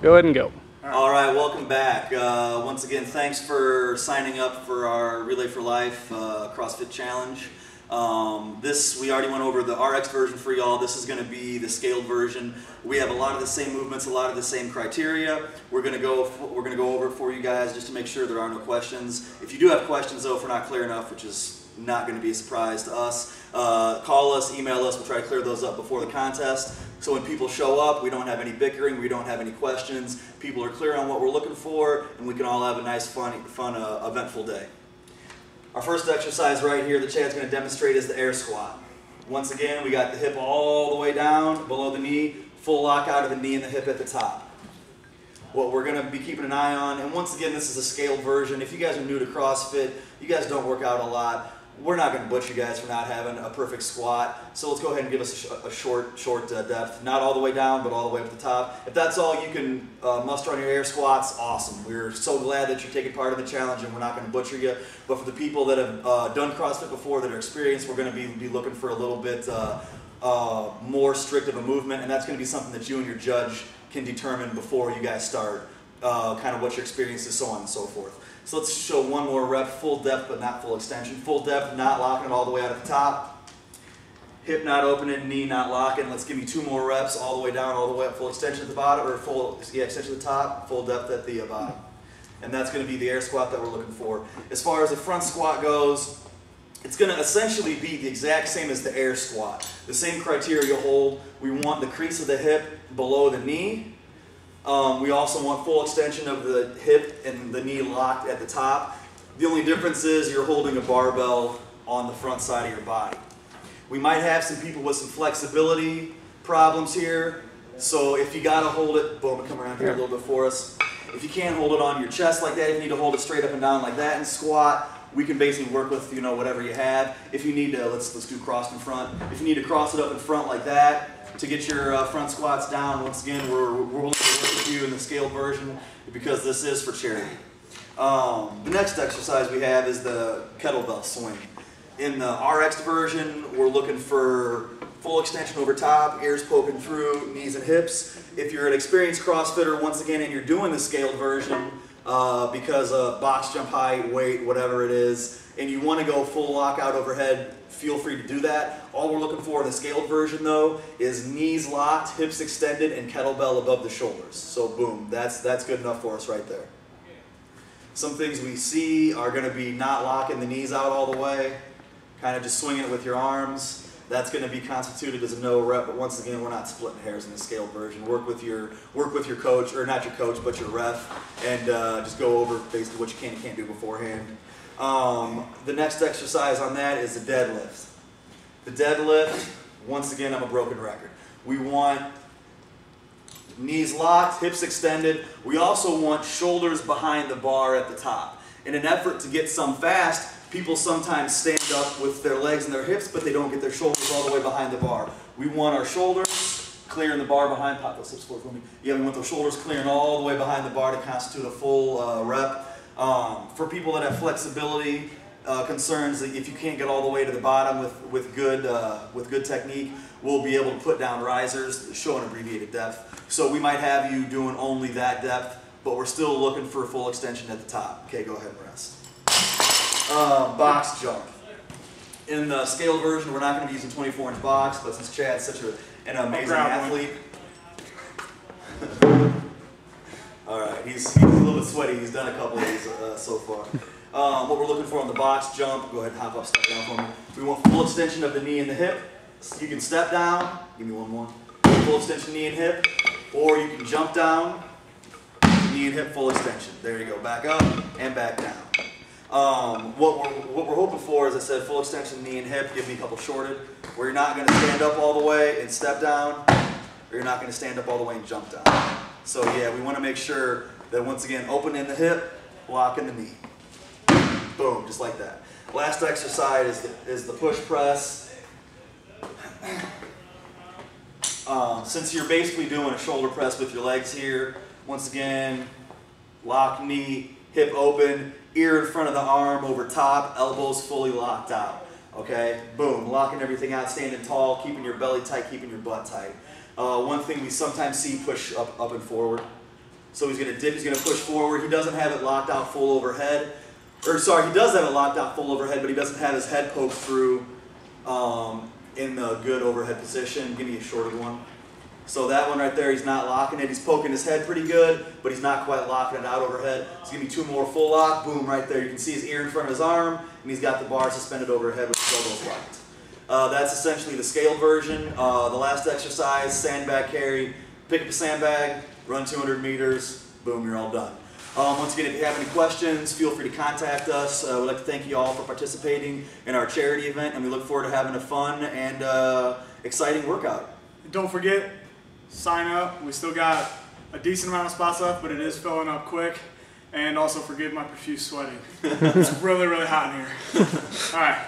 Go ahead and go. All right, welcome back. Once again, thanks for signing up for our Relay for Life CrossFit Challenge. We already went over the RX version for y'all. This is going to be the scaled version. We have a lot of the same movements, a lot of the same criteria. We're going to go over it for you guys just to make sure there are no questions. If you do have questions, though, if we're not clear enough, which is not going to be a surprise to us, call us, email us. We'll try to clear those up before the contest. So when people show up, we don't have any bickering, we don't have any questions. People are clear on what we're looking for, and we can all have a nice, fun, eventful day. Our first exercise right here that Chad's going to demonstrate is the air squat. Once again, we got the hip all the way down, below the knee, full lock out of the knee and the hip at the top. What we're going to be keeping an eye on, and once again, this is a scaled version. If you guys are new to CrossFit, you guys don't work out a lot, we're not going to butcher you guys for not having a perfect squat. So let's go ahead and give us a short depth. Not all the way down, but all the way up at the top. If that's all you can muster on your air squats, awesome. We're so glad that you're taking part in the challenge, and we're not going to butcher you. But for the people that have done CrossFit before, that are experienced, we're going to be looking for a little bit more strict of a movement, and that's going to be something that you and your judge can determine before you guys start, kind of what your experience is, so on and so forth. So let's show one more rep, full depth but not full extension. Full depth, not locking it all the way out at the top. Hip not opening, knee not locking. Let's give you two more reps, all the way down, all the way up, full extension at the bottom, or extension at the top, full depth at the bottom. And that's going to be the air squat that we're looking for. As far as the front squat goes, it's going to essentially be the exact same as the air squat. The same criteria hold. We want the crease of the hip below the knee. We also want full extension of the hip and the knee locked at the top. The only difference is you're holding a barbell on the front side of your body. We might have some people with some flexibility problems here. So if you got to hold it, boom, come around here a little bit for us. If you can't hold it on your chest like that, if you need to hold it straight up and down like that and squat, we can basically work with, you know, whatever you have. If you need to, let's do cross in front. If you need to cross it up in front like that to get your front squats down, once again, we're willing to work with you in the scaled version because this is for charity. The next exercise we have is the kettlebell swing. In the RX version, we're looking for full extension over top, ears poking through, knees and hips. If you're an experienced CrossFitter, once again, and you're doing the scaled version, because of box jump height, weight, whatever it is, and you want to go full lockout overhead, feel free to do that. All we're looking for in the scaled version, though, is knees locked, hips extended, and kettlebell above the shoulders. So boom, that's good enough for us right there. Some things we see are going to be not locking the knees out all the way, kind of just swinging it with your arms. That's going to be constituted as a no rep, but once again, we're not splitting hairs in the scaled version. Work with your coach, or not your coach, but your ref, and just go over basically what you can and can't do beforehand. The next exercise on that is the deadlift. The deadlift, once again, I'm a broken record. We want knees locked, hips extended. We also want shoulders behind the bar at the top. In an effort to get some fast, people sometimes stand up with their legs and their hips, but they don't get their shoulders all the way behind the bar. We want our shoulders clearing the bar behind. Pop those hips forward for me. Yeah, we want those shoulders clearing all the way behind the bar to constitute a full rep. For people that have flexibility concerns, if you can't get all the way to the bottom with good technique, we'll be able to put down risers, show an abbreviated depth. So we might have you doing only that depth, but we're still looking for full extension at the top. Okay, go ahead and rest. Box jump. In the scaled version, we're not going to be using 24-inch box, but since Chad's such an amazing athlete, all right, he's a little bit sweaty. He's done a couple of these so far. What we're looking for on the box jump, go ahead and hop up, step down for me. We want full extension of the knee and the hip. You can step down, give me one more. Full extension, knee and hip, or you can jump down, knee and hip, full extension. There you go, back up and back down. What we're hoping for, as I said, full extension, knee and hip. Give me a couple shorted, where you're not going to stand up all the way and step down, or you're not going to stand up all the way and jump down. So yeah, we want to make sure that once again, open in the hip, lock in the knee. Boom, just like that. Last exercise is the push press. Since you're basically doing a shoulder press with your legs here, once again, lock knee, hip open, ear in front of the arm over top, elbows fully locked out. Okay, boom, locking everything out, standing tall, keeping your belly tight, keeping your butt tight. One thing we sometimes see, push up and forward. So he's going to dip, he's going to push forward. He doesn't have it locked out full overhead. Or sorry, he does have it locked out full overhead, but he doesn't have his head poked through in the good overhead position. Give me a shorter one. So that one right there, he's not locking it. He's poking his head pretty good, but he's not quite locking it out overhead. So give me 2 more full lock. Boom, right there. You can see his ear in front of his arm, and he's got the bar suspended overhead with his elbows locked. That's essentially the scaled version. The last exercise, sandbag carry. Pick up a sandbag, run 200 meters, boom, you're all done. Once again, if you have any questions, feel free to contact us. We'd like to thank you all for participating in our charity event, and we look forward to having a fun and exciting workout. Don't forget, sign up. We still got a decent amount of spots left, but it is filling up quick. And also forgive my profuse sweating. It's really, really hot in here. All right.